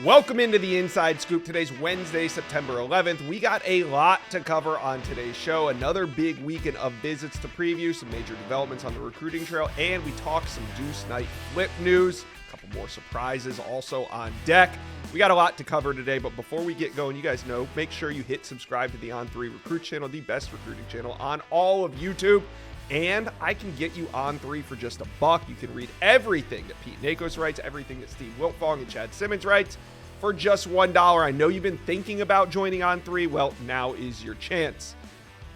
Welcome into the Inside Scoop. Today's Wednesday, September 11th. We got a lot to cover on today's show. Another big weekend of visits to preview, some major developments on the recruiting trail, and we talk some Deuce Night flip news. A couple more surprises also on deck. We got a lot to cover today, but before we get going, you guys know, make sure you hit subscribe to the On3 Recruit channel, the best recruiting channel on all of YouTube. And I can get you On3 for just $1. You can read everything that Pete Nakos writes, everything that Steve Wiltfong and Chad Simmons writes for just $1. I know you've been thinking about joining On3. Well, now is your chance.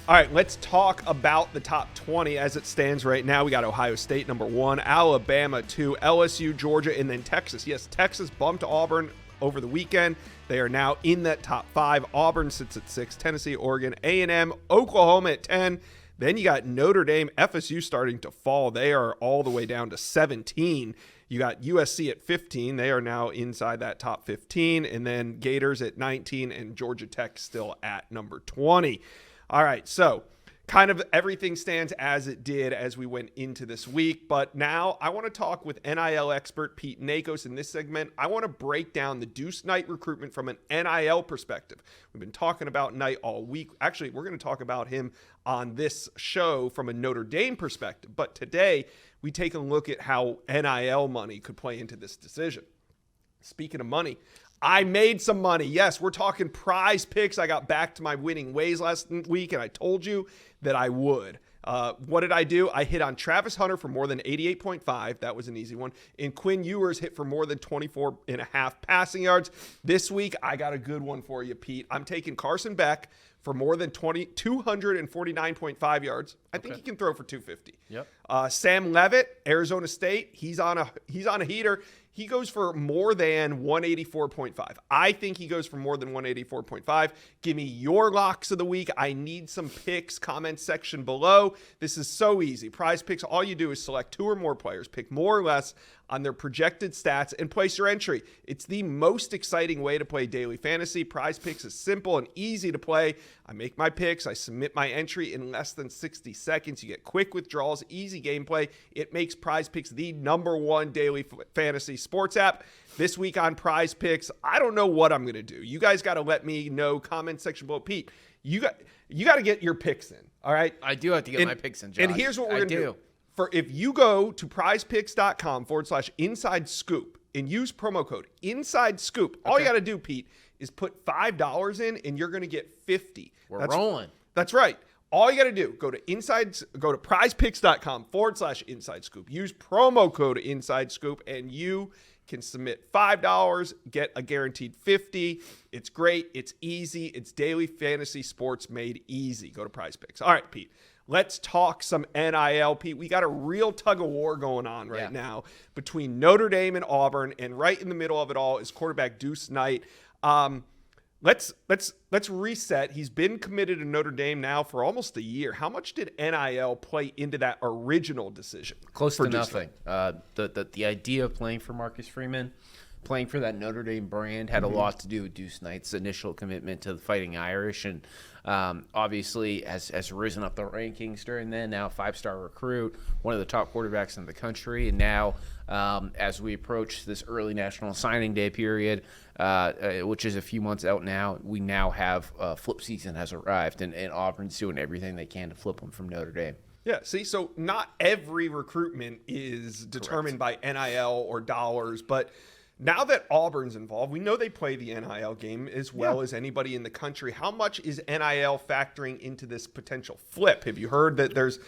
All right, let's talk about the top 20 as it stands right now. We got Ohio State number 1, Alabama 2, LSU, Georgia, and then Texas. Yes, Texas bumped Auburn over the weekend. They are now in that top 5. Auburn sits at 6, Tennessee, Oregon, A&M, Oklahoma at 10. Then you got Notre Dame, FSU starting to fall. They are all the way down to 17. You got USC at 15. They are now inside that top 15. And then Gators at 19 and Georgia Tech still at number 20. All right, so kind of everything stands as it did as we went into this week. But now I want to talk with NIL expert Pete Nakos in this segment. I want to break down the Deuce Night recruitment from an NIL perspective. We've been talking about Knight all week. Actually, we're going to talk about him on this show from a Notre Dame perspective. But today, we take a look at how NIL money could play into this decision. Speaking of money, I made some money. Yes, we're talking Prize Picks. I got back to my winning ways last week, and I told you that I would. What did I do? I hit on Travis Hunter for more than 88.5. That was an easy one. And Quinn Ewers hit for more than 24.5 passing yards. This week, I got a good one for you, Pete. I'm taking Carson Beck for more than 249.5 yards. I think he can throw for 250. Yep. Sam Leavitt, Arizona State. He's on a heater. He goes for more than 184.5. I think he goes for more than 184.5. Give me your locks of the week. I need some picks. Comment section below. This is so easy. Prize Picks, all you do is select 2 or more players, pick more or less on their projected stats, and place your entry. It's the most exciting way to play daily fantasy. Prize Picks is simple and easy to play. I make my picks. I submit my entry in less than 60 seconds. You get quick withdrawals, easy gameplay. It makes Prize Picks the number 1 daily fantasy sports app. This week on Prize Picks, I don't know what I'm going to do. You guys got to let me know. Comment section below. Pete, you got to get your picks in, all right? I do have to get my picks in, Josh. And here's what we're going to do. If you go to prizepicks.com/inside scoop and use promo code inside scoop, all you got to do, Pete, is put $5 in and you're going to get 50. We're rolling. That's right. All you got to do, go to prizepicks.com/inside scoop. Use promo code inside scoop and you can submit $5, get a guaranteed 50. It's great. It's easy. It's daily fantasy sports made easy. Go to Prize Picks. All right, Pete. Let's talk some NIL, Pete. We got a real tug of war going on right now between Notre Dame and Auburn, and right in the middle of it all is quarterback Deuce Night. Let's reset. He's been committed to Notre Dame now for almost a year. How much did NIL play into that original decision? Close to nothing. The idea of playing for Marcus Freeman, playing for that Notre Dame brand, had a lot to do with Deuce Knight's initial commitment to the Fighting Irish, and obviously has risen up the rankings during then. Now 5-star recruit, one of the top quarterbacks in the country, and now as we approach this early National Signing Day period, which is a few months out now, we now have flip season has arrived, and Auburn's doing everything they can to flip him from Notre Dame. Yeah, see, so not every recruitment is determined by NIL or dollars, but now that Auburn's involved, we know they play the NIL game as well as anybody in the country. How much is NIL factoring into this potential flip? Have you heard that there's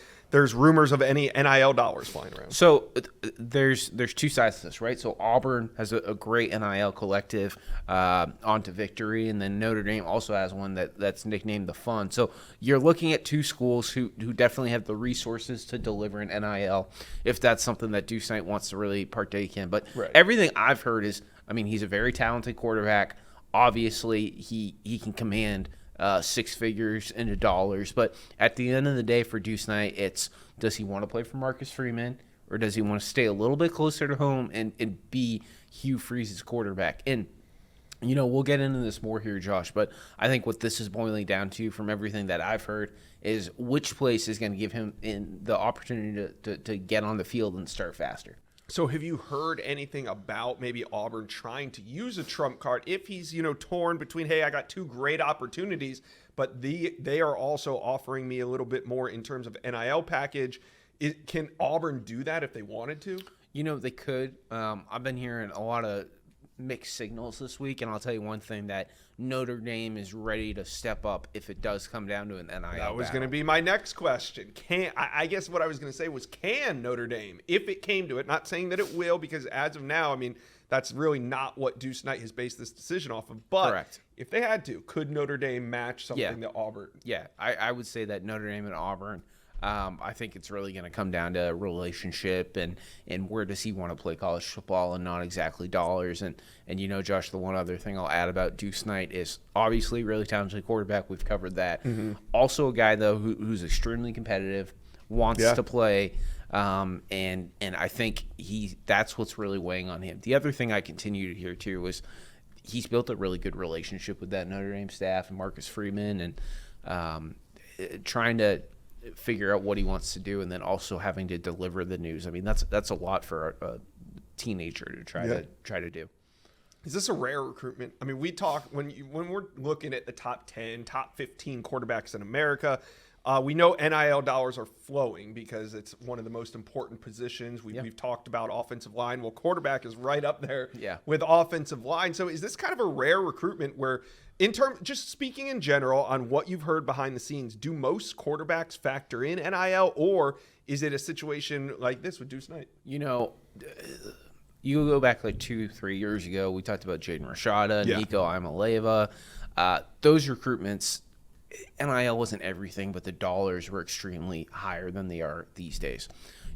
rumors of any NIL dollars flying around? So there's 2 sides to this, right? So Auburn has a great NIL collective, Onto Victory, and then Notre Dame also has one that's nicknamed The Fun. So you're looking at 2 schools who definitely have the resources to deliver an NIL if that's something that Deuce Knight wants to really partake in. But everything I've heard is, I mean, he's a very talented quarterback. Obviously, he can command 6 figures into dollars. But at the end of the day for Deuce Knight, it's, does he want to play for Marcus Freeman, or does he want to stay a little bit closer to home and be Hugh Freeze's quarterback? And, you know, we'll get into this more here, Josh, but I think what this is boiling down to from everything that I've heard is which place is going to give him the opportunity to get on the field and start faster. So have you heard anything about maybe Auburn trying to use a trump card if he's, torn between, hey, I got two great opportunities, but they are also offering me a little bit more in terms of NIL package. Can Auburn do that if they wanted to? They could. I've been hearing a lot of mixed signals this week, and I'll tell you one thing, that Notre Dame is ready to step up if it does come down to an NIL That was battle. going to be my next question. I guess what I was going to say was, can Notre Dame, if it came to it, not saying that it will, because as of now, I mean, that's really not what Deuce Knight has based this decision off of. But Correct. If they had to, could Notre Dame match something that Auburn? Yeah, I would say that Notre Dame and Auburn, I think it's really going to come down to a relationship and where does he want to play college football and not exactly dollars. And Josh, the one other thing I'll add about Deuce Knight is obviously really talented quarterback. We've covered that. Mm-hmm. Also a guy, though, who's extremely competitive, wants to play, and I think that's what's really weighing on him. The other thing I continue to hear, too, is he's built a really good relationship with that Notre Dame staff and Marcus Freeman, and trying to figure out what he wants to do, and then also having to deliver the news. I mean, that's a lot for a teenager to try to do. Is this a rare recruitment? I mean, we talk when we're looking at the top 10, top 15 quarterbacks in America. We know NIL dollars are flowing because it's one of the most important positions. We've talked about offensive line. Well, quarterback is right up there with offensive line. So is this kind of a rare recruitment where, just speaking in general on what you've heard behind the scenes, do most quarterbacks factor in NIL, or is it a situation like this with Deuce Knight? You go back like 2-3 years ago, we talked about Jaden Rashada, Nico Imaleva. Those recruitments, NIL wasn't everything, but the dollars were extremely higher than they are these days.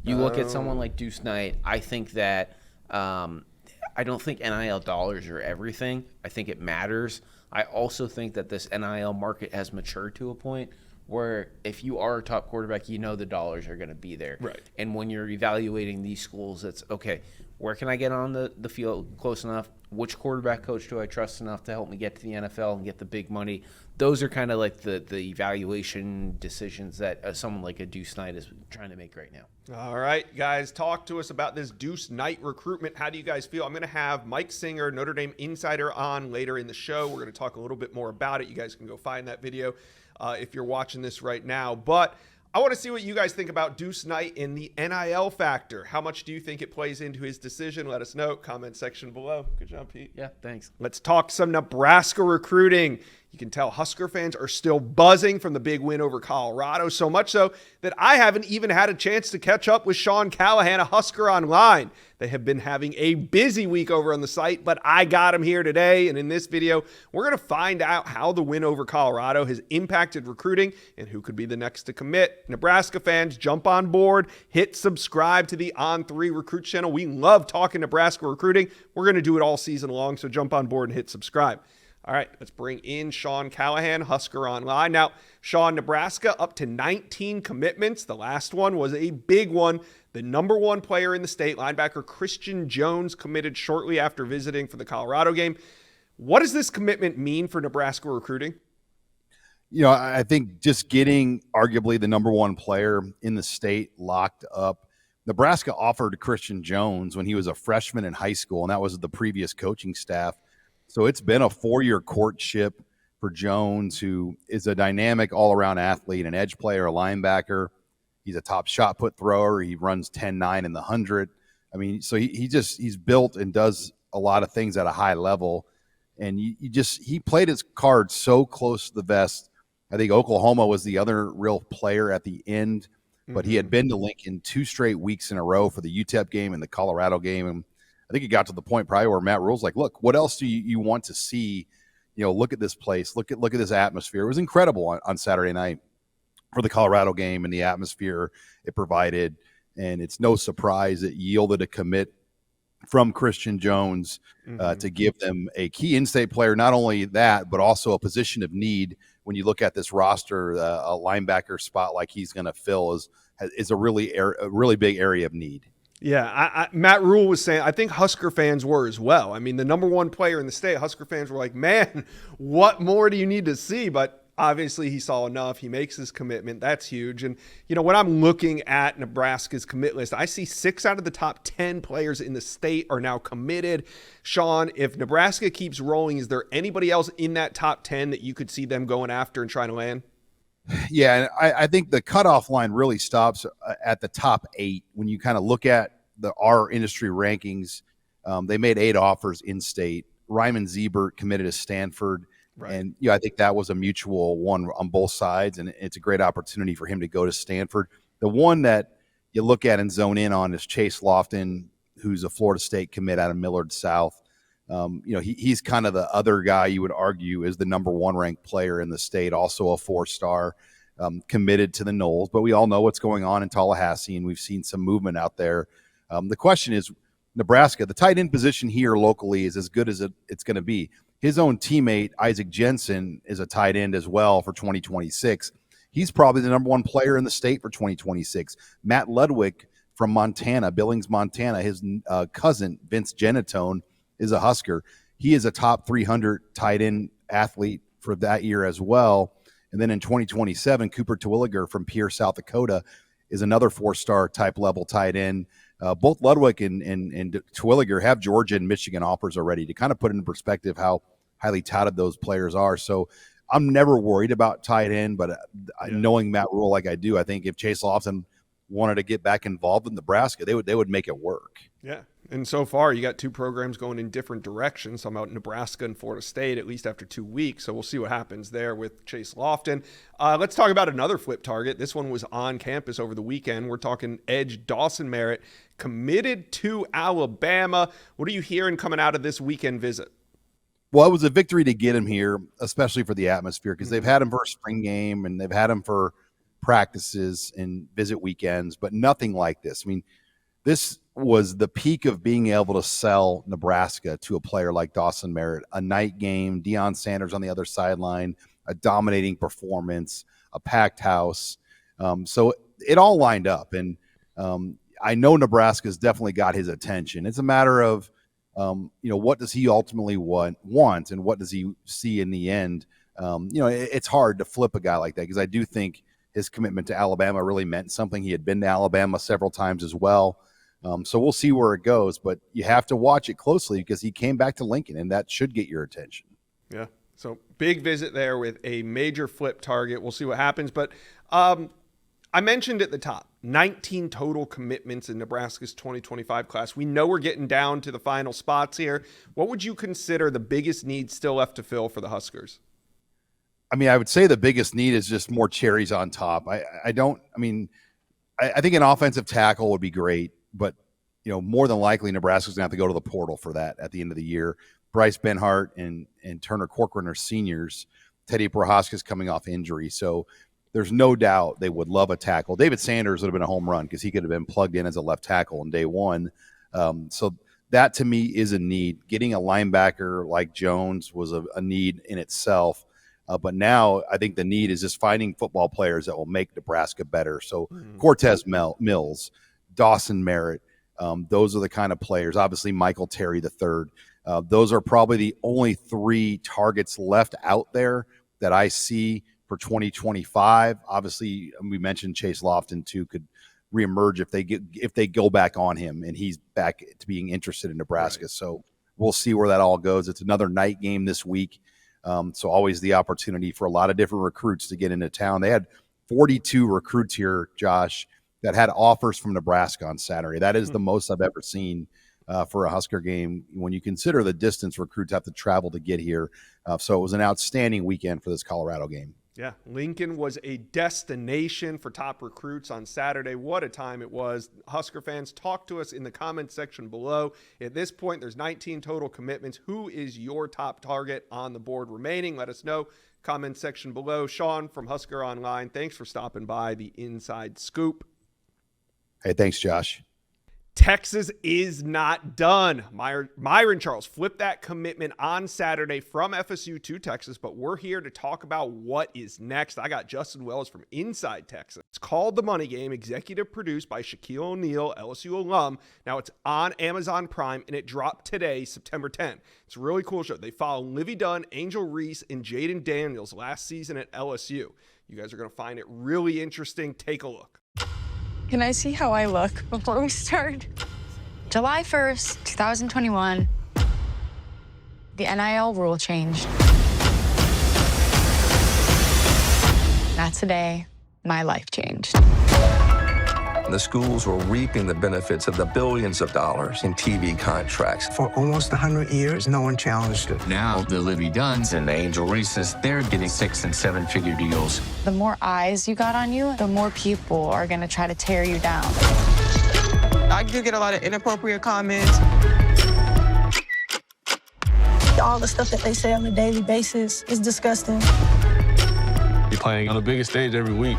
You look at someone like Deuce Knight, I think that I don't think NIL dollars are everything. I think it matters. I also think that this NIL market has matured to a point where if you are a top quarterback, the dollars are going to be there. Right. And when you're evaluating these schools, it's, okay, where can I get on the field close enough? Which quarterback coach do I trust enough to help me get to the NFL and get the big money? Those are kind of like the evaluation decisions that someone like a Deuce Knight is trying to make right now. All right, guys, talk to us about this Deuce Knight recruitment. How do you guys feel? I'm going to have Mike Singer, Notre Dame insider, on later in the show. We're going to talk a little bit more about it. You guys can go find that video if you're watching this right now. But I want to see what you guys think about Deuce Knight in the NIL factor. How much do you think it plays into his decision? Let us know. Comment section below. Good job, Pete. Yeah, thanks. Let's talk some Nebraska recruiting. You can tell Husker fans are still buzzing from the big win over Colorado, so much so that I haven't even had a chance to catch up with Sean Callahan, a Husker Online. They have been having a busy week over on the site, but I got him here today, and in this video, we're going to find out how the win over Colorado has impacted recruiting and who could be the next to commit. Nebraska fans, jump on board, hit subscribe to the On3 Recruit channel. We love talking Nebraska recruiting. We're going to do it all season long, so jump on board and hit subscribe. All right, let's bring in Sean Callahan, Husker Online. Now, Sean, Nebraska up to 19 commitments. The last one was a big one. The number one player in the state, linebacker Christian Jones, committed shortly after visiting for the Colorado game. What does this commitment mean for Nebraska recruiting? I think just getting arguably the number one player in the state locked up. Nebraska offered Christian Jones when he was a freshman in high school, and that was the previous coaching staff. So it's been a 4-year courtship for Jones, who is a dynamic all-around athlete, an edge player, a linebacker. He's a top shot put thrower. He runs 10-9 in the 100. I mean, so he's built and does a lot of things at a high level. And he played his cards so close to the vest. I think Oklahoma was the other real player at the end, but he had been to Lincoln 2 straight weeks in a row for the UTEP game and the Colorado game. And I think it got to the point probably where Matt Rule's like, look, what else do you want to see? Look at this place. Look at this atmosphere. It was incredible on Saturday night for the Colorado game and the atmosphere it provided. And it's no surprise it yielded a commit from Christian Jones to give them a key in-state player. Not only that, but also a position of need. When you look at this roster, a linebacker spot like he's going to fill is a really big area of need. Yeah, Matt Rule was saying, I think Husker fans were as well. I mean, the number one player in the state, Husker fans were like, man, what more do you need to see? But obviously he saw enough. He makes his commitment. That's huge. And, when I'm looking at Nebraska's commit list, I see 6 out of the top 10 players in the state are now committed. Sean, if Nebraska keeps rolling, is there anybody else in that top 10 that you could see them going after and trying to land? Yeah, and I think the cutoff line really stops at the top 8. When you kind of look at our industry rankings, they made 8 offers in state. Ryman Ziebert committed to Stanford. Right. And I think that was a mutual one on both sides, and it's a great opportunity for him to go to Stanford. The one that you look at and zone in on is Chase Lofton, who's a Florida State commit out of Millard South. He's kind of the other guy you would argue is the number 1 ranked player in the state, also a 4-star, committed to the Noles. But we all know what's going on in Tallahassee, and we've seen some movement out there. The question is, Nebraska, the tight end position here locally is as good as it's going to be. His own teammate, Isaac Jensen, is a tight end as well for 2026. He's probably the number 1 player in the state for 2026. Matt Ludwig from Montana, Billings, Montana, his cousin, Vince Genatone, is a Husker. He is a top 300 tight end athlete for that year as well. And then in 2027, Cooper Terwilliger from Pierre, South Dakota, is another 4-star type level tight end. Both Ludwig and Terwilliger have Georgia and Michigan offers already, to kind of put in perspective how highly touted those players are. So I'm never worried about tight end, but knowing Matt Rule like I do, I think if Chase Lofton wanted to get back involved in Nebraska, they would make it work. Yeah. And so far, you got 2 programs going in different directions. So I'm out in Nebraska and Florida State, at least after 2 weeks. So we'll see what happens there with Chase Lofton. Let's talk about another flip target. This one was on campus over the weekend. We're talking edge Dawson Merritt, committed to Alabama. What are you hearing coming out of this weekend visit? Well, it was a victory to get him here, especially for the atmosphere, because they've had him for a spring game and they've had him for practices and visit weekends, but nothing like this. I mean, this was the peak of being able to sell Nebraska to a player like Dawson Merritt. A night game, Deion Sanders on the other sideline, a dominating performance, a packed house. So it all lined up. And I know Nebraska's definitely got his attention. It's a matter of, what does he ultimately want and what does he see in the end? It's hard to flip a guy like that, because I do think his commitment to Alabama really meant something. He had been to Alabama several times as well. So we'll see where it goes, but you have to watch it closely because he came back to Lincoln, and that should get your attention. Yeah. So big visit there with a major flip target. We'll see what happens. But I mentioned at the top, 19 total commitments in Nebraska's 2025 class. We know we're getting down to the final spots here. What would you consider the biggest need still left to fill for the Huskers? I mean, I would say the biggest need is just more cherries on top. I think an offensive tackle would be great, but more than likely Nebraska's gonna have to go to the portal for that at the end of the year. Bryce Benhart and Turner Corcoran are seniors. Teddy Prohaska's coming off injury, so there's no doubt they would love a tackle. David Sanders would have been a home run because he could have been plugged in as a left tackle on day one. So that to me is a need. Getting a linebacker like Jones was a need in itself. But now I think the need is just finding football players that will make Nebraska better. So Cortez Mills, Dawson Merritt, those are the kind of players. Obviously, Michael Terry III. Those are probably the only 3 targets left out there that I see for 2025. Obviously, we mentioned Chase Lofton too could reemerge if they go back on him and he's back to being interested in Nebraska. Right. So we'll see where that all goes. It's another night game this week. So always the opportunity for a lot of different recruits to get into town. They had 42 recruits here, Josh, that had offers from Nebraska on Saturday. That is the most I've ever seen for a Husker game when you consider the distance recruits have to travel to get here. So it was an outstanding weekend for this Colorado game. Yeah, Lincoln was a destination for top recruits on Saturday. What a time it was. Husker fans, talk to us in the comments section below. At this point, there's 19 total commitments. Who is your top target on the board remaining? Let us know. Comment section below. Sean from Husker Online, thanks for stopping by the Inside Scoop. Hey, thanks, Josh. Texas is not done. Myron Charles flipped that commitment on Saturday from FSU to Texas, but we're here to talk about what is next. I got Justin Wells from Inside Texas. It's called The Money Game, executive produced by Shaquille O'Neal, LSU alum. Now it's on Amazon Prime, and it dropped today, September 10th. It's a really cool show. They follow Livvy Dunne, Angel Reese, and Jayden Daniels last season at LSU. You guys are going to find it really interesting. Take a look. Can I see how I look before we start? July 1st, 2021, the NIL rule changed. That's the day my life changed. The schools were reaping the benefits of the billions of dollars in TV contracts. For almost 100 years, no one challenged it. Now, the Livvy Dunnes and the Angel Reeses, they're getting 6- and 7-figure deals. The more eyes you got on you, the more people are gonna try to tear you down. I do get a lot of inappropriate comments. All the stuff that they say on a daily basis is disgusting. You're playing on the biggest stage every week.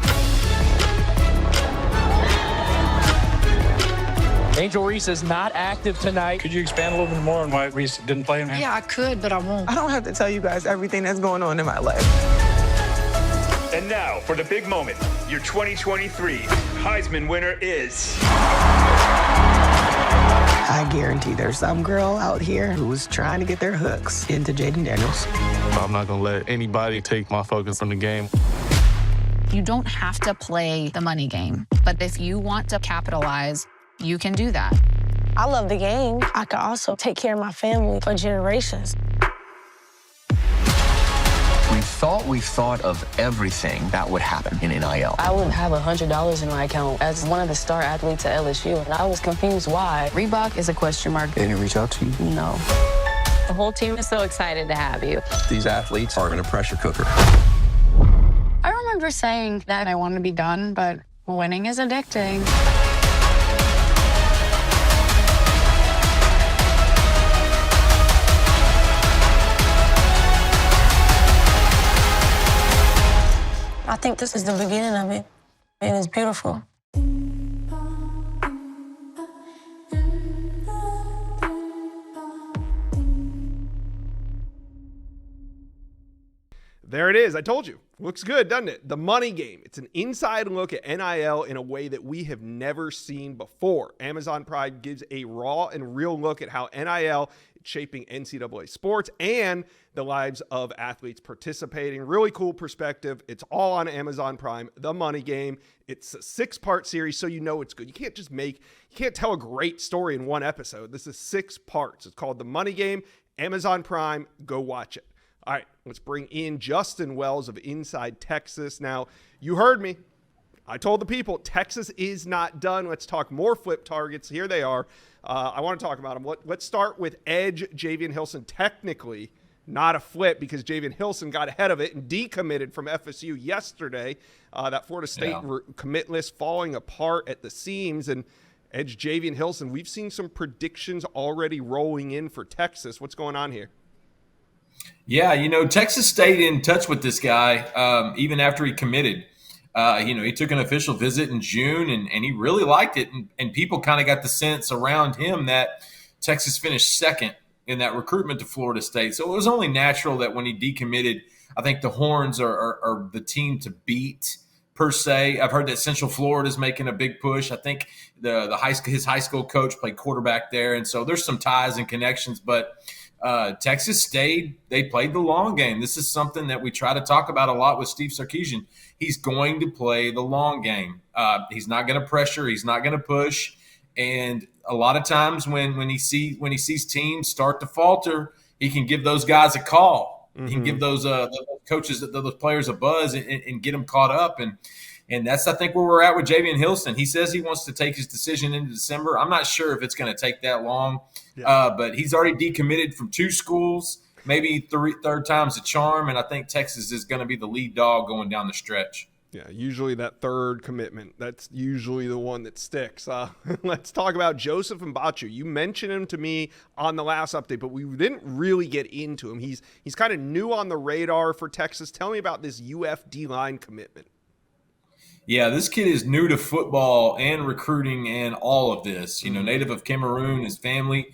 Angel Reese is not active tonight. Could you expand a little bit more on why Reese didn't play in? Yeah, I could, but I won't. I don't have to tell you guys everything that's going on in my life. And now, for the big moment, your 2023 Heisman winner is... I guarantee there's some girl out here who's trying to get their hooks into Jayden Daniels. I'm not going to let anybody take my focus from the game. You don't have to play the money game, but if you want to capitalize, you can do that. I love the game. I can also take care of my family for generations. We thought of everything that would happen in NIL. I would have $100 in my account as one of the star athletes at LSU, and I was confused why. Reebok is a question mark. They didn't reach out to you? No. The whole team is so excited to have you. These athletes are in a pressure cooker. I remember saying that I want to be done, but winning is addicting. I think this is the beginning of it, and it's beautiful. There it is. I told you. Looks good, doesn't it? The Money Game. It's an inside look at NIL in a way that we have never seen before. Amazon Prime gives a raw and real look at how NIL is shaping NCAA sports and the lives of athletes participating. Really cool perspective. It's all on Amazon Prime. The Money Game. It's a 6-part series, so you know it's good. You can't tell a great story in one episode. This is 6 parts. It's called The Money Game. Amazon Prime. Go watch it. All right, let's bring in Justin Wells of Inside Texas. Now, you heard me. I told the people, Texas is not done. Let's talk more flip targets. Here they are. I want to talk about them. Let's start with edge Jayden Hilson. Technically, not a flip because Jayden Hilson got ahead of it and decommitted from FSU yesterday. That Florida State commit list falling apart at the seams. And edge Jayden Hilson, we've seen some predictions already rolling in for Texas. What's going on here? Yeah, Texas stayed in touch with this guy even after he committed. He took an official visit in June, and he really liked it. And people kind of got the sense around him that Texas finished second in that recruitment to Florida State. So it was only natural that when he decommitted, I think the Horns are the team to beat per se. I've heard that Central Florida is making a big push. I think his high school coach played quarterback there. And so there's some ties and connections, but Texas stayed. They played the long game. This is something that we try to talk about a lot with Steve Sarkisian. He's going to play the long game. He's not going to pressure. He's not going to push. And a lot of times when he sees teams start to falter, he can give those guys a call. Mm-hmm. He can give those coaches, those players a buzz and get them caught up. And that's, I think, where we're at with Jayden Hilson. He says he wants to take his decision into December. I'm not sure if it's going to take that long, but he's already decommitted from 2 schools, maybe third time's a charm, and I think Texas is going to be the lead dog going down the stretch. Yeah, usually that third commitment, that's usually the one that sticks. Let's talk about Joseph Mbachu. You mentioned him to me on the last update, but we didn't really get into him. He's kind of new on the radar for Texas. Tell me about this UF D-line commitment. Yeah, this kid is new to football and recruiting and all of this. Native of Cameroon, his family.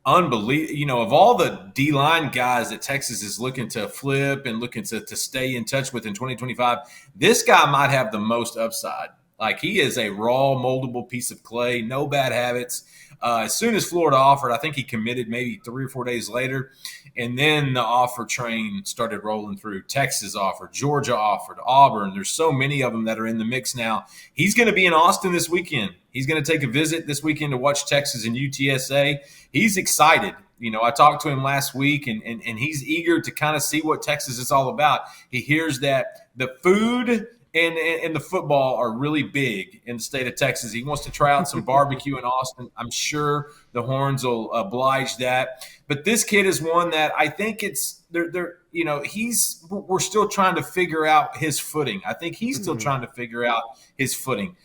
Unbelievable. Of all the D-line guys that Texas is looking to flip and looking to stay in touch with in 2025, this guy might have the most upside. Like, he is a raw, moldable piece of clay, no bad habits. As soon as Florida offered, I think he committed maybe 3 or 4 days later. And then the offer train started rolling through. Texas offered, Georgia offered, Auburn. There's so many of them that are in the mix now. He's going to be in Austin this weekend. He's going to take a visit this weekend to watch Texas and UTSA. He's excited. I talked to him last week, and he's eager to kind of see what Texas is all about. He hears that the food and the football are really big in the state of Texas. He wants to try out some barbecue in Austin. I'm sure the Horns will oblige that. But this kid is one that I think we're still trying to figure out his footing. I think he's still trying to figure out his footing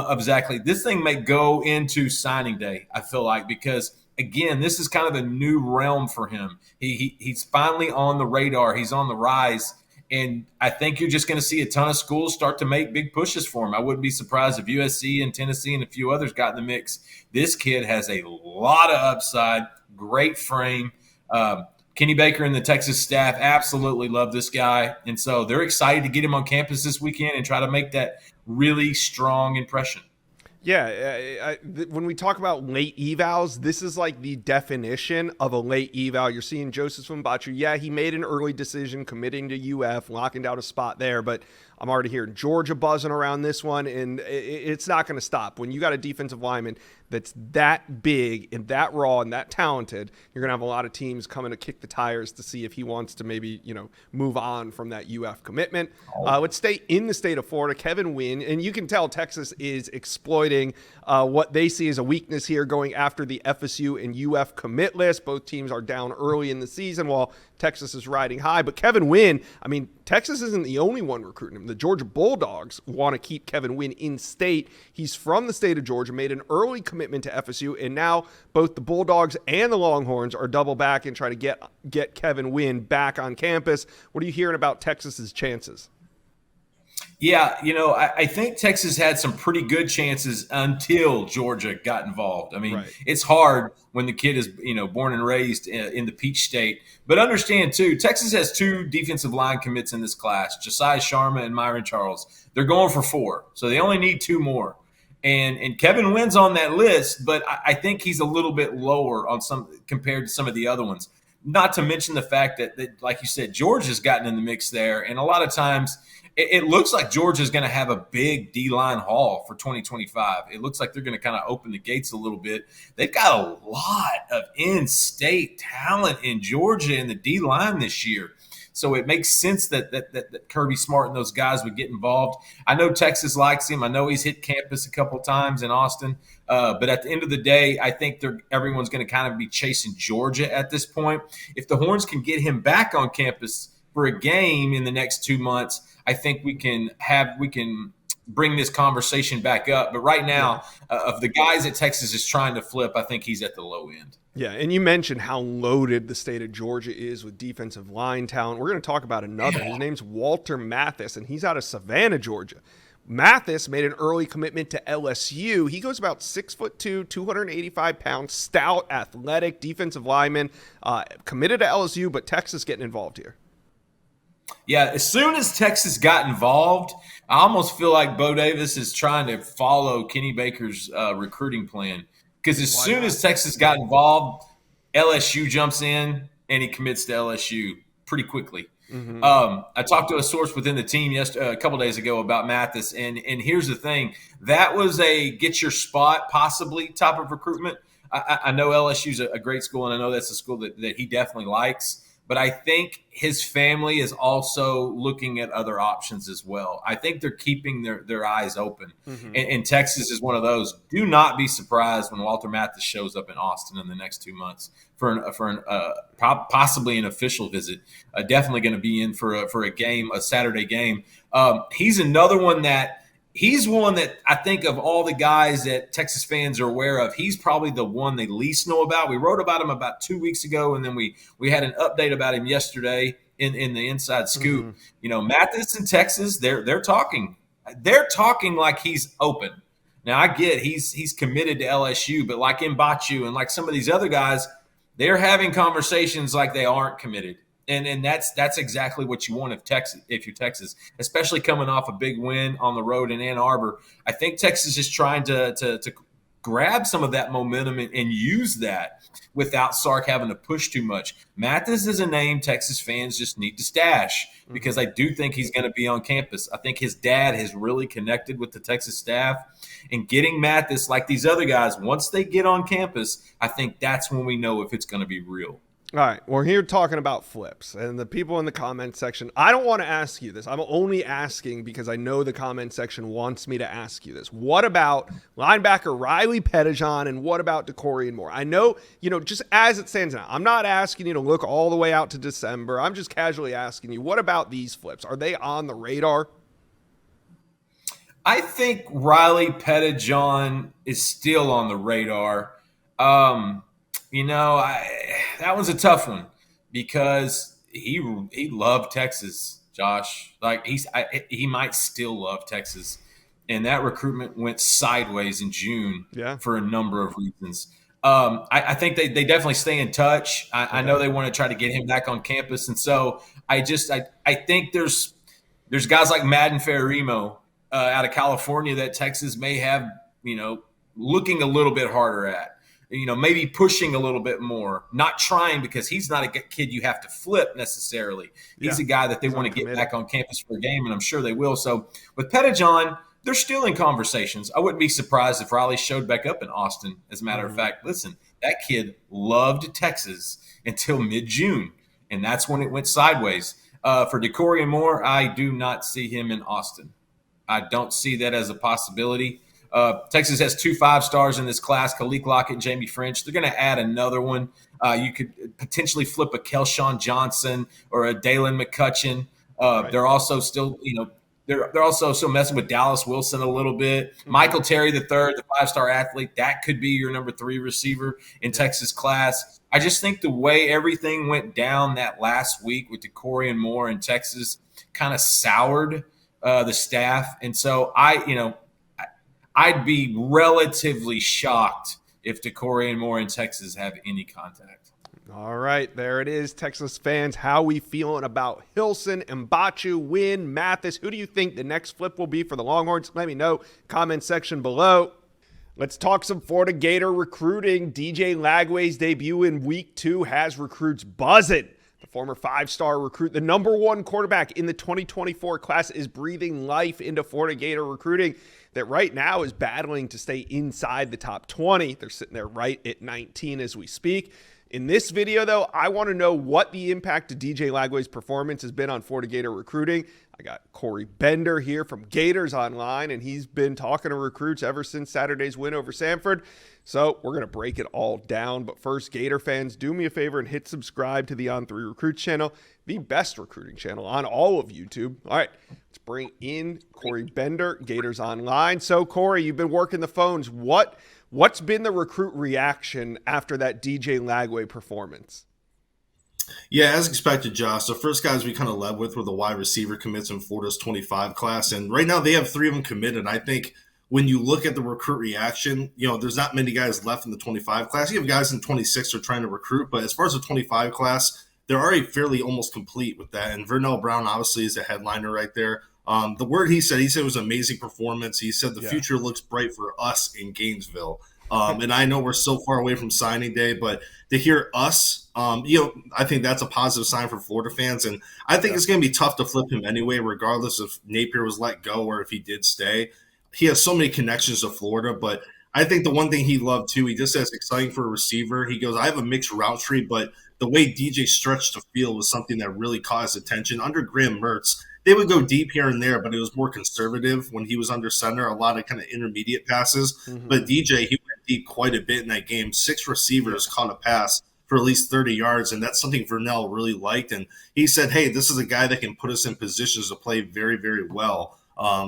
exactly. This thing may go into signing day, I feel like, because again, this is kind of a new realm for him. He's finally on the radar. He's on the rise. And I think you're just going to see a ton of schools start to make big pushes for him. I wouldn't be surprised if USC and Tennessee and a few others got in the mix. This kid has a lot of upside, great frame. Kenny Baker and the Texas staff absolutely love this guy. And so they're excited to get him on campus this weekend and try to make that really strong impression. Yeah, when we talk about late evals, this is like the definition of a late eval. You're seeing Joseph Mbachu. Yeah, he made an early decision committing to UF, locking down a spot there, but I'm already hearing Georgia buzzing around this one, and it's not going to stop. When you got a defensive lineman that's that big and that raw and that talented, you're going to have a lot of teams coming to kick the tires to see if he wants to maybe, move on from that UF commitment. Let's stay in the state of Florida. Kevin Wynn, and you can tell Texas is exploiting what they see as a weakness here, going after the FSU and UF commit list. Both teams are down early in the season while Texas is riding high. But Kevin Wynn, Texas isn't the only one recruiting him. The Georgia Bulldogs want to keep Kevin Wynn in state. He's from the state of Georgia, made an early commitment to FSU, and now both the Bulldogs and the Longhorns are double back and trying to get Kevin Wynn back on campus. What are you hearing about Texas's chances? Yeah, I think Texas had some pretty good chances until Georgia got involved. It's hard when the kid is, born and raised in the Peach State. But understand, too, Texas has 2 defensive line commits in this class, Josiah Sharma and Myron Charles. They're going for 4, so they only need 2 more. And Kevin Wynn's on that list, but I think he's a little bit lower on some compared to some of the other ones. Not to mention the fact that like you said, Georgia's gotten in the mix there, and a lot of times – it looks like Georgia's going to have a big D-line haul for 2025. It looks like they're going to kind of open the gates a little bit. They've got a lot of in-state talent in Georgia in the D-line this year. So it makes sense that Kirby Smart and those guys would get involved. I know Texas likes him. I know he's hit campus a couple of times in Austin. But at the end of the day, I think everyone's going to kind of be chasing Georgia at this point. If the Horns can get him back on campus for a game in the next 2 months, I think we can bring this conversation back up. But right now, of the guys that Texas is trying to flip, I think he's at the low end. Yeah, and you mentioned how loaded the state of Georgia is with defensive line talent. We're going to talk about another. Yeah. His name's Walter Mathis, and he's out of Savannah, Georgia. Mathis made an early commitment to LSU. He goes about 6'2", 285 pounds, stout, athletic defensive lineman, committed to LSU, but Texas getting involved here. Yeah, as soon as Texas got involved, I almost feel like Bo Davis is trying to follow Kenny Baker's recruiting plan. Because as soon as Texas got involved, LSU jumps in and he commits to LSU pretty quickly. Mm-hmm. I talked to a source within the team a couple days ago about Mathis, and here's the thing. That was a get your spot possibly type of recruitment. I know LSU's a great school, and I know that's a school that he definitely likes. But I think his family is also looking at other options as well. I think they're keeping their eyes open. Mm-hmm. And Texas is one of those. Do not be surprised when Walter Mathis shows up in Austin in the next 2 months for possibly an official visit. Definitely going to be in for a game, a Saturday game. He's another one that – he's one that I think of all the guys that Texas fans are aware of, he's probably the one they least know about. We wrote about him about 2 weeks ago, and then we had an update about him yesterday in the Inside Scoop. Mm-hmm. Mathis in Texas, they're talking. they're talking like he's open. Now, I get he's committed to LSU, but like Mbachu and like some of these other guys, they're having conversations like they aren't committed. And that's exactly what you want if you're Texas, especially coming off a big win on the road in Ann Arbor. I think Texas is trying to grab some of that momentum and use that without Sark having to push too much. Mathis is a name Texas fans just need to stash because I do think he's going to be on campus. I think his dad has really connected with the Texas staff, and getting Mathis, like these other guys, once they get on campus, I think that's when we know if it's going to be real. All right, we're here talking about flips, and the people in the comment section, I don't want to ask you this. I'm only asking because I know the comment section wants me to ask you this. What about linebacker Riley Pettijohn, and what about DeCorian Moore? I know, just as it stands now, I'm not asking you to look all the way out to December. I'm just casually asking you, what about these flips? Are they on the radar? I think Riley Pettijohn is still on the radar. That was a tough one because he loved Texas, Josh. Like he might still love Texas, and that recruitment went sideways in June for a number of reasons. I think they definitely stay in touch. I know they want to try to get him back on campus, and so I think there's guys like Madden Ferrimo out of California that Texas may have looking a little bit harder at. Maybe pushing a little bit more, not trying because he's not a kid you have to flip necessarily. He's a guy that they want to get back on campus for a game, and I'm sure they will. So with Pettijohn, they're still in conversations. I wouldn't be surprised if Riley showed back up in Austin. As a matter of fact, listen, that kid loved Texas until mid-June, and that's when it went sideways. For DeCorian Moore, I do not see him in Austin. I don't see that as a possibility. Texas has 2 5-stars in this class, Kalik Lockett and Jamie French. They're going to add another one. You could potentially flip a Kelshawn Johnson or a Dalen McCutcheon. They're also still, they're also still messing with Dallas Wilson a little bit. Michael Terry III, the 5-star athlete, that could be your number 3 receiver in Texas class. I just think the way everything went down that last week with DeCorian Moore in Texas kind of soured the staff. And so I'd be relatively shocked if DeCorian Moore and Texas have any contact. All right, there it is, Texas fans. How we feeling about Hilson, Mbachu, Wynn, Mathis? Who do you think the next flip will be for the Longhorns? Let me know. Comment section below. Let's talk some Florida Gator recruiting. DJ Lagway's debut in week 2 has recruits buzzing. The former 5-star recruit, the number 1 quarterback in the 2024 class, is breathing life into Florida Gator recruiting that right now is battling to stay inside the top 20. They're sitting there right at 19 as we speak. In this video, though, I want to know what the impact of DJ Lagway's performance has been on Florida Gator recruiting. I got Corey Bender here from Gators Online, and he's been talking to recruits ever since Saturday's win over Samford. So we're going to break it all down. But first, Gator fans, do me a favor and hit subscribe to the On3 Recruits channel, the best recruiting channel on all of YouTube. All right, let's bring in Corey Bender, Gators Online. So, Corey, you've been working the phones. What's been the recruit reaction after that DJ Lagway performance? Yeah, as expected, Josh. The first guys we kind of led with were the wide receiver commits in Florida's 25 class. And right now they have 3 of them committed. I think when you look at the recruit reaction, there's not many guys left in the 25 class. You have guys in 26 who are trying to recruit. But as far as the 25 class, they're already fairly almost complete with that. And Vernell Brown obviously is the headliner right there. The word he said it was an amazing performance. He said the future looks bright for us in Gainesville. And I know we're so far away from signing day, but to hear us, I think that's a positive sign for Florida fans. And I think it's going to be tough to flip him anyway, regardless if Napier was let go or if he did stay. He has so many connections to Florida, but I think the one thing he loved too, he just says exciting for a receiver. He goes, I have a mixed route tree, but the way DJ stretched the field was something that really caught his attention. Under Graham Mertz, they would go deep here and there, but it was more conservative when he was under center, a lot of kind of intermediate passes. Mm-hmm. But DJ, he went deep quite a bit in that game. 6 receivers caught a pass for at least 30 yards, and that's something Vernell really liked. And he said, hey, this is a guy that can put us in positions to play very, very well.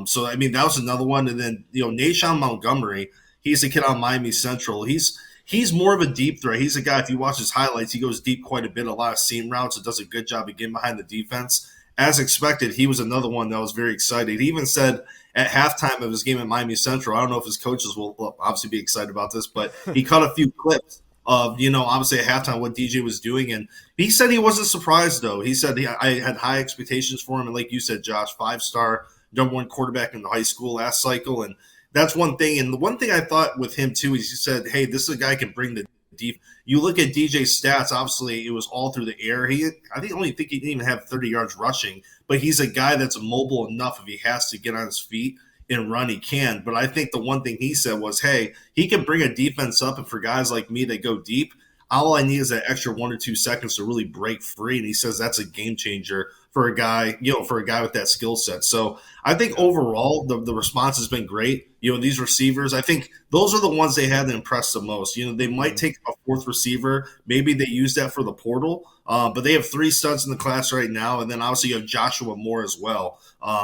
So, I mean, that was another one. And then, Nashawn Montgomery, he's a kid on Miami Central. He's more of a deep threat. He's a guy, if you watch his highlights, he goes deep quite a bit, a lot of seam routes. It does a good job of getting behind the defense. As expected, he was another one that was very excited. He even said at halftime of his game at Miami Central. I don't know if his coaches will obviously be excited about this, but he caught a few clips of, obviously at halftime what DJ was doing. And he said he wasn't surprised, though. He said I had high expectations for him. And like you said, Josh, 5-star, #1 quarterback in the high school last cycle. And that's one thing. And the one thing I thought with him, too, is he said, hey, this is a guy who can bring the deep. You look at DJ's stats, obviously it was all through the air. I think he didn't even have 30 yards rushing, but he's a guy that's mobile enough. If he has to get on his feet and run, he can. But I think the one thing he said was, hey, he can bring a defense up, and for guys like me that go deep, all I need is that extra 1 or 2 seconds to really break free. And he says that's a game changer for a guy, with that skill set. So I think overall the response has been great. These receivers, I think those are the ones they had that impressed the most. They might take a 4th receiver. Maybe they use that for the portal. But they have 3 studs in the class right now. And then obviously you have Joshua Moore as well,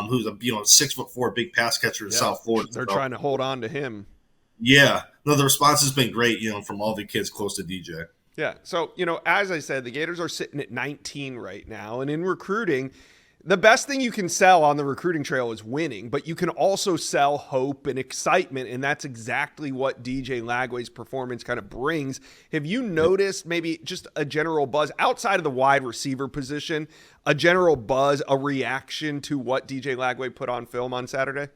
who's a 6'4" big pass catcher in South Florida. They're trying to hold on to him. Yeah. No, the response has been great, from all the kids close to DJ. Yeah. So, as I said, the Gators are sitting at 19 right now. And in recruiting, the best thing you can sell on the recruiting trail is winning, but you can also sell hope and excitement. And that's exactly what DJ Lagway's performance kind of brings. Have you noticed maybe just a general buzz outside of the wide receiver position, a general buzz, a reaction to what DJ Lagway put on film on Saturday?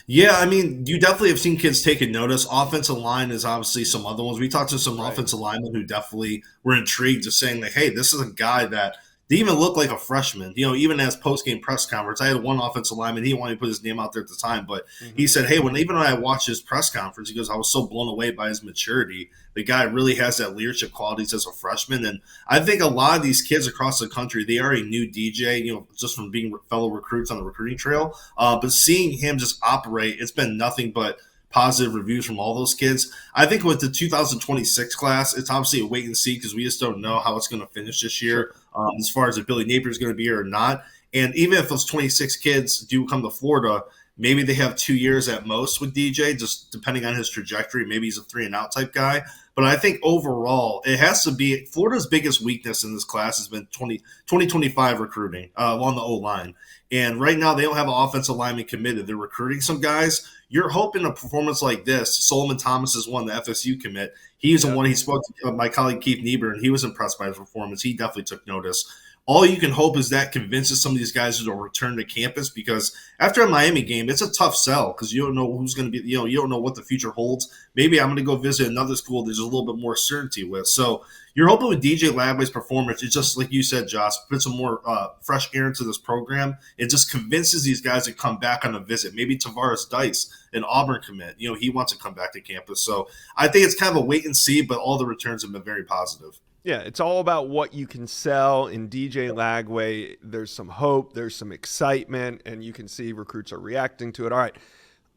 Yeah, I mean, you definitely have seen kids taking notice. Offensive line is obviously some other ones. We talked to some offensive linemen who definitely were intrigued, just saying like, hey, this is a guy that didn't even look like a freshman. Even as post-game press conference, I had one offensive lineman. He wanted to put his name out there at the time, but he said, hey, when I watched his press conference, he goes, I was so blown away by his maturity. The guy really has that leadership qualities as a freshman. And I think a lot of these kids across the country, they already knew DJ, just from being fellow recruits on the recruiting trail. But seeing him just operate, it's been nothing but positive reviews from all those kids. I think with the 2026 class, it's obviously a wait and see because we just don't know how it's going to finish this year as far as if Billy Napier is going to be here or not. And even if those 26 kids do come to Florida, maybe they have 2 years at most with DJ, just depending on his trajectory. Maybe he's a 3-and-out type guy. But I think overall, it has to be Florida's biggest weakness in this class has been 2025 recruiting on the O-line. And right now, they don't have an offensive lineman committed. They're recruiting some guys. You're hoping a performance like this. Solomon Thomas is one, the FSU commit. He's the one he spoke to my colleague Keith Niebuhr, and he was impressed by his performance. He definitely took notice. All you can hope is that convinces some of these guys to return to campus because after a Miami game, it's a tough sell because you don't know who's going to be, you don't know what the future holds. Maybe I'm going to go visit another school there's a little bit more certainty with. So you're hoping with DJ Lagway's performance, it's just like you said, Josh, put some more fresh air into this program. It just convinces these guys to come back on a visit. Maybe Tavares Dice, an Auburn commit, he wants to come back to campus. So I think it's kind of a wait and see, but all the returns have been very positive. Yeah, it's all about what you can sell. In DJ Lagway, there's some hope, there's some excitement, and you can see recruits are reacting to it. All right,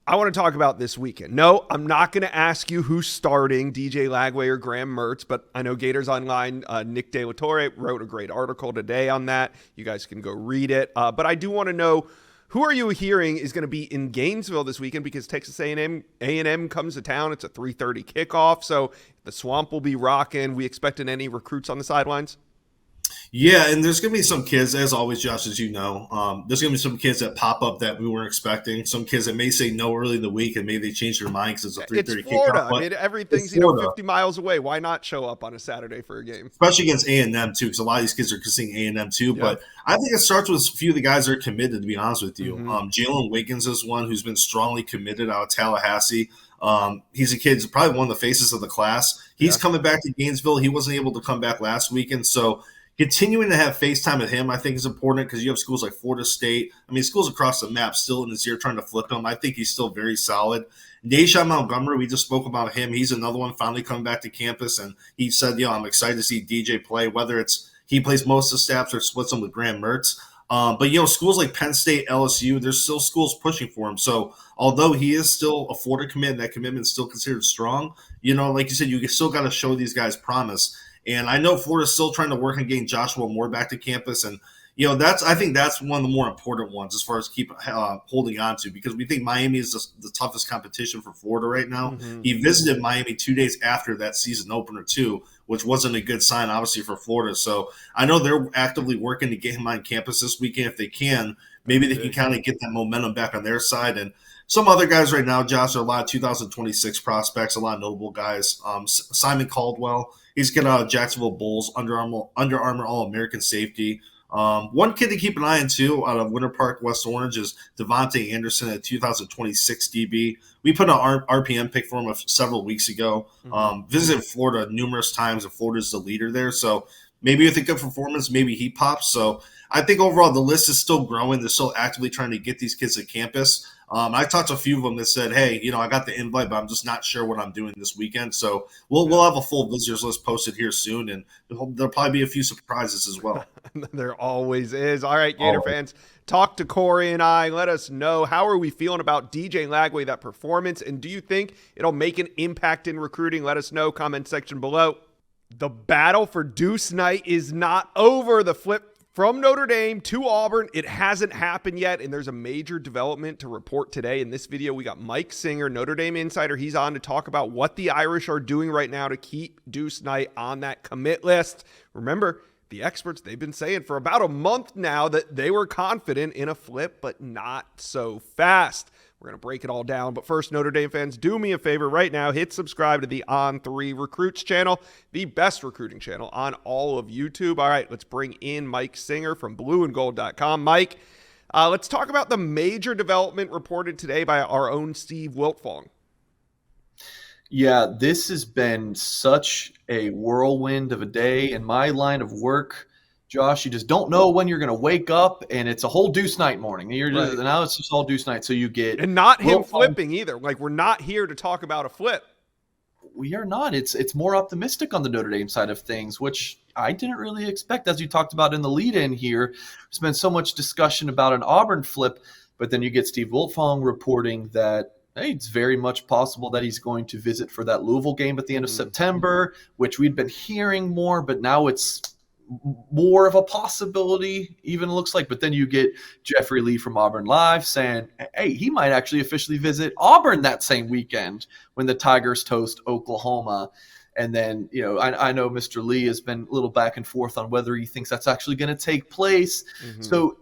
I want to talk about this weekend. No, I'm not going to ask you who's starting, DJ Lagway or Graham Mertz, but I know Gators Online, Nick De La Torre wrote a great article today on that. You guys can go read it. But I do want to know, who are you hearing is going to be in Gainesville this weekend because Texas A&M comes to town. It's a 3:30 kickoff, so the Swamp will be rocking. We expecting any recruits on the sidelines? Yeah, and there's going to be some kids, as always, Josh, as you know, there's going to be some kids that pop up that we weren't expecting. Some kids that may say no early in the week and maybe they change their mind because it's a 3:30 kickoff. It's Florida. I mean, everything's 50 miles away. Why not show up on a Saturday for a game? Especially against A&M, too, because a lot of these kids are seeing A&M, too. Yeah. But I think it starts with a few of the guys that are committed, to be honest with you. Jalen Wiggins is one who's been strongly committed out of Tallahassee. He's a kid, he's probably one of the faces of the class. He's coming back to Gainesville. He wasn't able to come back last weekend, so continuing to have FaceTime with him, I think, is important because you have schools like Florida State. I mean, schools across the map still in his ear trying to flip him. I think he's still very solid. Deshaun Montgomery, we just spoke about him. He's another one finally coming back to campus, and he said, I'm excited to see DJ play, whether it's he plays most of the snaps or splits them with Graham Mertz. But, schools like Penn State, LSU, there's still schools pushing for him. So although he is still a Florida commit, and that commitment is still considered strong, like you said, you still got to show these guys promise. And I know Florida's still trying to work on getting Joshua Moore back to campus. And, I think that's one of the more important ones as far as keep holding on to, because we think Miami is the toughest competition for Florida right now. He visited Miami 2 days after that season opener too, which wasn't a good sign, obviously, for Florida. So I know they're actively working to get him on campus this weekend if they can. maybe they can kind of get that momentum back on their side. And some other guys right now, Josh, are a lot of 2026 prospects, a lot of notable guys. Simon Caldwell, he's getting out of Jacksonville Bulls, Under Armour All-American safety. One kid to keep an eye on, too, out of Winter Park, West Orange, is Devontae Anderson at 2026 DB. We put an RPM pick for him several weeks ago. Visited Florida numerous times, and Florida's the leader there. So maybe with a good performance, maybe he pops. So I think overall the list is still growing. They're still actively trying to get these kids to campus. I talked to a few of them that said, hey, I got the invite, but I'm just not sure what I'm doing this weekend. So we'll have a full visitors list posted here soon, and there'll probably be a few surprises as well. There always is. All right, Gator fans, talk to Corey and I. Let us know, how are we feeling about DJ Lagway, that performance, and do you think it'll make an impact in recruiting? Let us know, comment section below. The battle for Deuce Night is not over. The flip from Notre Dame to Auburn, it hasn't happened yet, and there's a major development to report today. In this video, we got Mike Singer, Notre Dame insider. He's on to talk about what the Irish are doing right now to keep Deuce Night on that commit list. Remember, the experts, they've been saying for about a month now that they were confident in a flip, but not so fast. We're going to break it all down. But first, Notre Dame fans, do me a favor right now. Hit subscribe to the On3 Recruits channel, the best recruiting channel on all of YouTube. All right, let's bring in Mike Singer from blueandgold.com. Mike, let's talk about the major development reported today by our own Steve Wiltfong. Yeah, this has been such a whirlwind of a day in my line of work. Josh, you just don't know when you're going to wake up, and it's a whole Deuce Night morning. Now it's just all Deuce Night, so you get... And not him flipping either. Like, we're not here to talk about a flip. We are not. It's more optimistic on the Notre Dame side of things, which I didn't really expect. As you talked about in the lead-in here, there's been so much discussion about an Auburn flip, but then you get Steve Wiltfong reporting that, hey, it's very much possible that he's going to visit for that Louisville game at the end of September, which we'd been hearing more, but now it's more of a possibility, even looks like. But then you get Jeffrey Lee from Auburn Live saying, hey, he might actually officially visit Auburn that same weekend when the Tigers toast Oklahoma. And then, I know Mr. Lee has been a little back and forth on whether he thinks that's actually going to take place. So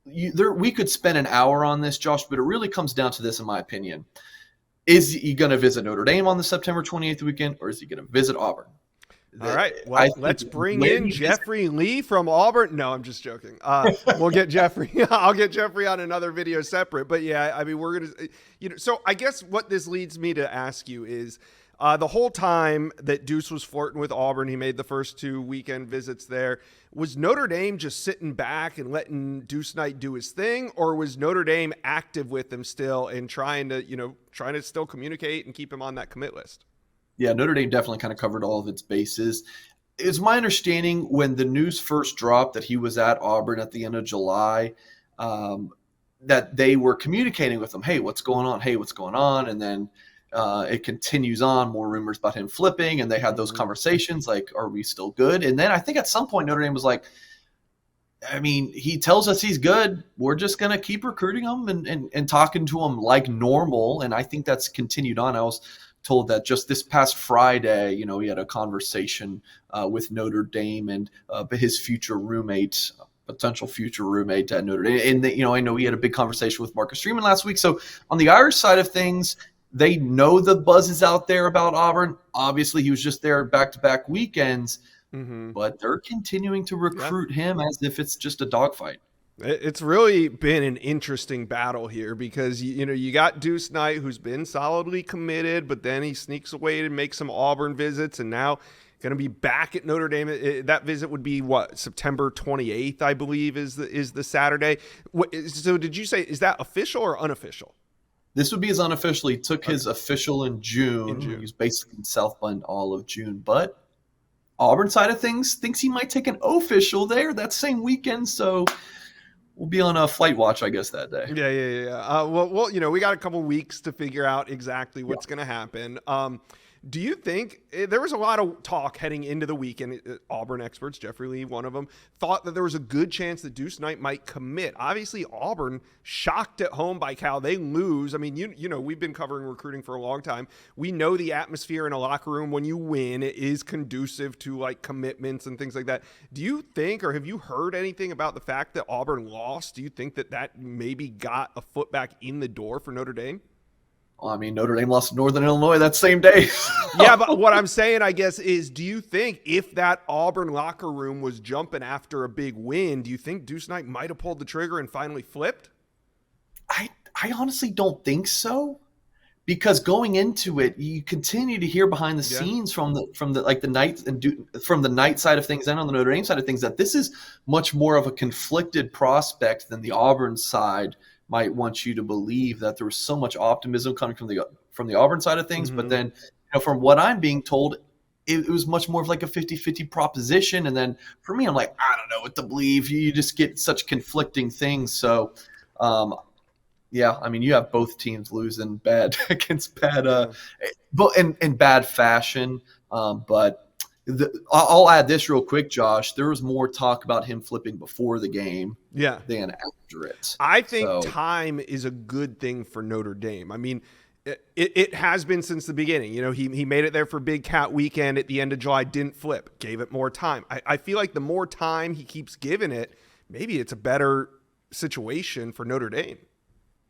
we could spend an hour on this, Josh, but it really comes down to this, in my opinion. Is he going to visit Notre Dame on the September 28th weekend, or is he going to visit Auburn? All right, well, let's bring in Jeffrey Lee from Auburn. No, I'm just joking. We'll get Jeffrey. I'll get Jeffrey on another video separate. But yeah, I mean, we're going to, so I guess what this leads me to ask you is, the whole time that Deuce was flirting with Auburn, he made the first 2 weekend visits there. Was Notre Dame just sitting back and letting Deuce Night do his thing, or was Notre Dame active with him still and trying to still communicate and keep him on that commit list? Yeah, Notre Dame definitely kind of covered all of its bases. It's my understanding when the news first dropped that he was at Auburn at the end of July, that they were communicating with him, hey, what's going on? Hey, what's going on? And then it continues on, more rumors about him flipping, and they had those conversations like, are we still good? And then I think at some point Notre Dame was like, I mean, he tells us he's good. We're just going to keep recruiting him and talking to him like normal. And I think that's continued on. I was told that just this past Friday, he had a conversation with Notre Dame and his future roommate, potential future roommate at Notre Dame. And, I know he had a big conversation with Marcus Freeman last week. So on the Irish side of things, they know the buzz is out there about Auburn. Obviously, he was just there back-to-back weekends, but they're continuing to recruit him as if it's just a dogfight. It's really been an interesting battle here because, you got Deuce Night, who's been solidly committed, but then he sneaks away to make some Auburn visits, and now going to be back at Notre Dame. That visit would be, September 28th, I believe, is the Saturday. So did you say, is that official or unofficial? This would be his unofficial. He took his official in June. He was basically in South Bend all of June, but Auburn side of things thinks he might take an official there that same weekend, so we'll be on a flight watch, I guess, that day. Yeah. Well, we got a couple weeks to figure out exactly what's going to happen. Do you think there was a lot of talk heading into the weekend? Auburn experts, Jeffrey Lee, one of them, thought that there was a good chance that Deuce Knight might commit. Obviously, Auburn shocked at home by Cal. They lose. I mean, you know, we've been covering recruiting for a long time. We know the atmosphere in a locker room when you win, it is conducive to like commitments and things like that. Do you think, or have you heard anything about the fact that Auburn lost? Do you think that maybe got a foot back in the door for Notre Dame? Well, I mean, Notre Dame lost to Northern Illinois that same day. Yeah, but what I'm saying, I guess, is do you think if that Auburn locker room was jumping after a big win, do you think Deuce Knight might have pulled the trigger and finally flipped? I honestly don't think so, because going into it, you continue to hear behind the scenes from the Knight side of things and on the Notre Dame side of things that this is much more of a conflicted prospect than the Auburn side might want you to believe, that there was so much optimism coming from the Auburn side of things. But then, from what I'm being told, it was much more of like a 50-50 proposition. And then for me, I'm like, I don't know what to believe. You just get such conflicting things. So, yeah, I mean, you have both teams losing bad against bad, but in bad fashion. But I'll add this real quick, Josh. There was more talk about him flipping before the game than after it. I think time is a good thing for Notre Dame. I mean, it has been since the beginning. You know, he made it there for Big Cat Weekend at the end of July, didn't flip, gave it more time. I feel like the more time he keeps giving it, maybe it's a better situation for Notre Dame.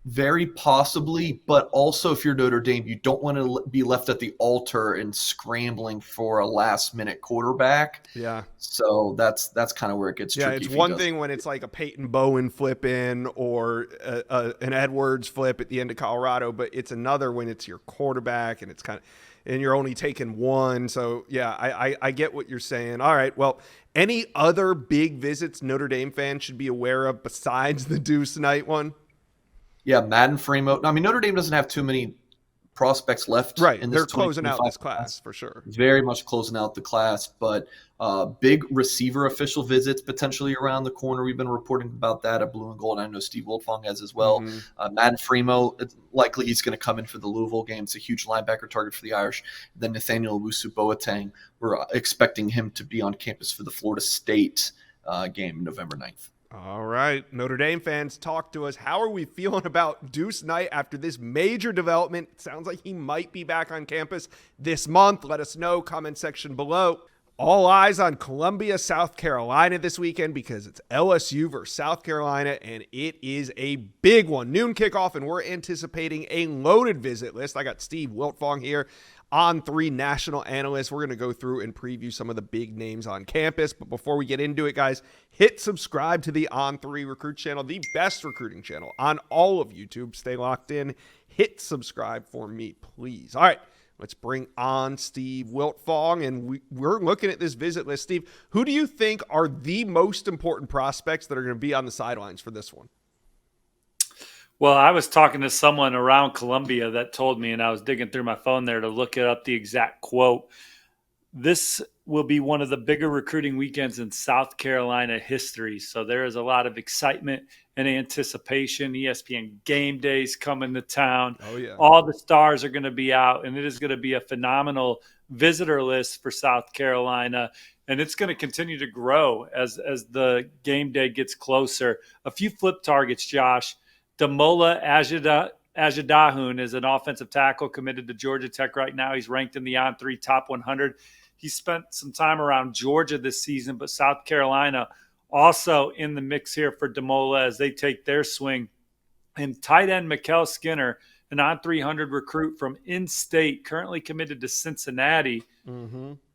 Very possibly, but also if you're Notre Dame, you don't want to be left at the altar and scrambling for a last-minute quarterback. Yeah. So that's kind of where it gets tricky. Yeah, it's one thing when it's like a Peyton Bowen flip in or an Edwards flip at the end of Colorado, but it's another when it's your quarterback and it's and you're only taking one. So yeah, I get what you're saying. All right, well, any other big visits Notre Dame fans should be aware of besides the Deuce Knight one? Yeah, Madden Fremont. I mean, Notre Dame doesn't have too many prospects left. Right, in this they're closing out this class for sure. Very much closing out the class, but big receiver official visits potentially around the corner. We've been reporting about that at Blue and Gold. I know Steve Wiltfong has as well. Madden Fremont, likely he's going to come in for the Louisville game. It's a huge linebacker target for the Irish. Then Nathaniel Owusu-Boateng, we're expecting him to be on campus for the Florida State game November 9th. All right, Notre Dame fans, talk to us. How are we feeling about Deuce Knight after this major development? It sounds like he might be back on campus this month. Let us know, comment section below. All eyes on Columbia, South Carolina this weekend because it's LSU versus South Carolina, and it is a big one. Noon kickoff, and we're anticipating a loaded visit list. I got Steve Wiltfong here, On3 national analyst. We're going to go through and preview some of the big names on campus. But before we get into it, guys, hit subscribe to the On3 Recruit channel, the best recruiting channel on all of YouTube. Stay locked in. Hit subscribe for me, please. All right, let's bring on Steve Wiltfong, and we're looking at this visit list. Steve, who do you think are the most important prospects that are going to be on the sidelines for this one? Well, I was talking to someone around Columbia that told me, and I was digging through my phone there to look up the exact quote. This will be one of the bigger recruiting weekends in South Carolina history. So there is a lot of excitement and anticipation. ESPN Game Days coming to town. Oh, yeah. All the stars are going to be out, and it is going to be a phenomenal visitor list for South Carolina. And it's going to continue to grow as the game day gets closer. A few flip targets, Josh. Damola Ajadahun is an offensive tackle committed to Georgia Tech right now. He's ranked in the On3 top 100. He spent some time around Georgia this season, but South Carolina also in the mix here for Damola as they take their swing. And tight end Mikael Skinner, an On300 recruit from in-state, currently committed to Cincinnati.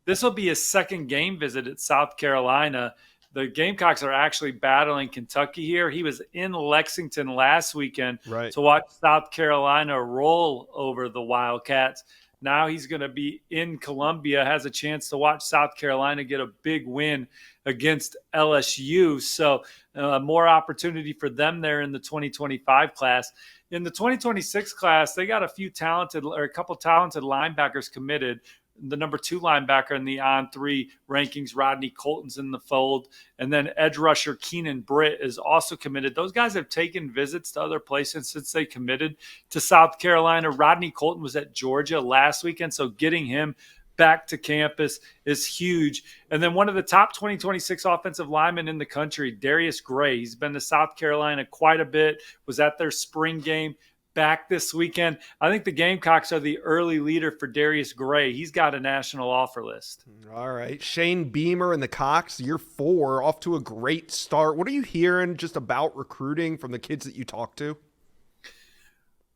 This will be his second game visit at South Carolina. The Gamecocks are actually battling Kentucky here. He was in Lexington last weekend to watch South Carolina roll over the Wildcats. Now he's going to be in Columbia, has a chance to watch South Carolina get a big win against LSU. So more opportunity for them there in the 2025 class. In the 2026 class, they got a couple talented linebackers committed. the number 2 linebacker in the On3 rankings, Rodney Colton's in the fold. And then edge rusher Keenan Britt is also committed. Those guys have taken visits to other places since they committed to South Carolina. Rodney Colton was at Georgia last weekend, so getting him back to campus is huge. And then one of the top 2026 offensive linemen in the country, Darius Gray. He's been to South Carolina quite a bit, was at their spring game, back this weekend. I think the Gamecocks are the early leader for Darius Gray. He's got a national offer list. All right. Shane Beamer and the Cox, year 4, off to a great start. What are you hearing just about recruiting from the kids that you talk to?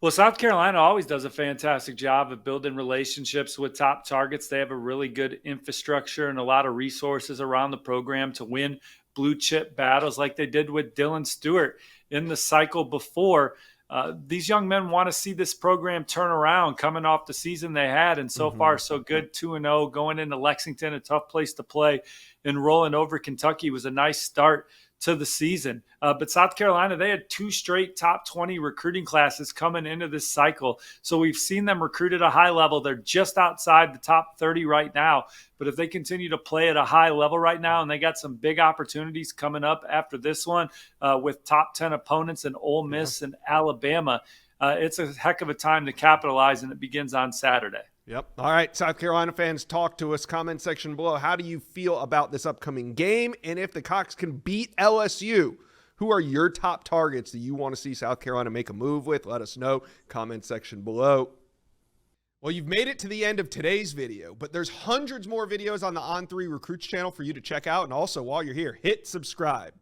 Well, South Carolina always does a fantastic job of building relationships with top targets. They have a really good infrastructure and a lot of resources around the program to win blue chip battles like they did with Dylan Stewart in the cycle before. These young men want to see this program turn around coming off the season they had. And so far, so good, 2-0, going into Lexington, a tough place to play, and rolling over Kentucky was a nice start to the season. But South Carolina, they had 2 straight top 20 recruiting classes coming into this cycle. So we've seen them recruit at a high level. They're just outside the top 30 right now. But if they continue to play at a high level right now, and they got some big opportunities coming up after this one with top 10 opponents in Ole Miss and Alabama, it's a heck of a time to capitalize, and it begins on Saturday. Yep. All right, South Carolina fans, talk to us. Comment section below. How do you feel about this upcoming game? And if the Cox can beat LSU, who are your top targets that you want to see South Carolina make a move with? Let us know. Comment section below. Well, you've made it to the end of today's video, but there's hundreds more videos on the On3 Recruits channel for you to check out. And also, while you're here, hit subscribe.